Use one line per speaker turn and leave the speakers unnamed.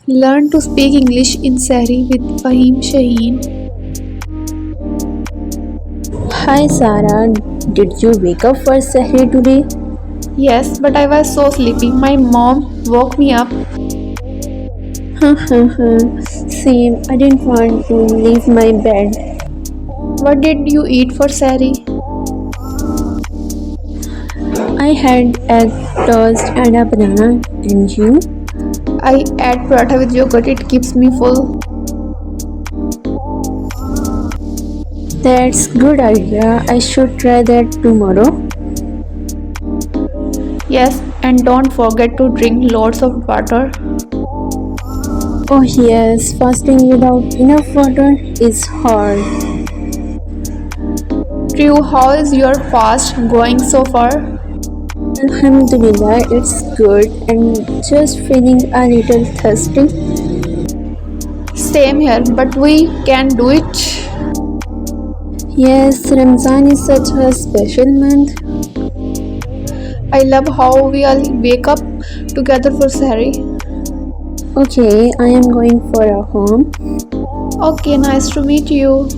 Learn to speak English in Sehri with Faheem Shaheen.
Hi Sarah, did you wake up for Sehri today?
Yes, but I was so sleepy. My mom woke me up.
Same, I didn't want to leave my bed.
What did you eat for Sehri?
I had egg toast and a banana, and you?
I add paratha with yogurt. It keeps me full.
That's good idea. I should try that tomorrow.
Yes, and don't forget to drink lots of water.
Oh yes, fasting without enough water is hard.
True, how is your fast going so far?
Alhamdulillah, it's good and just feeling a little thirsty.
Same here, but we can do it.
Yes, Ramzan is such a special month.
I love how we all wake up together for Sehri.
Okay, I am going for a home.
Okay, nice to meet you.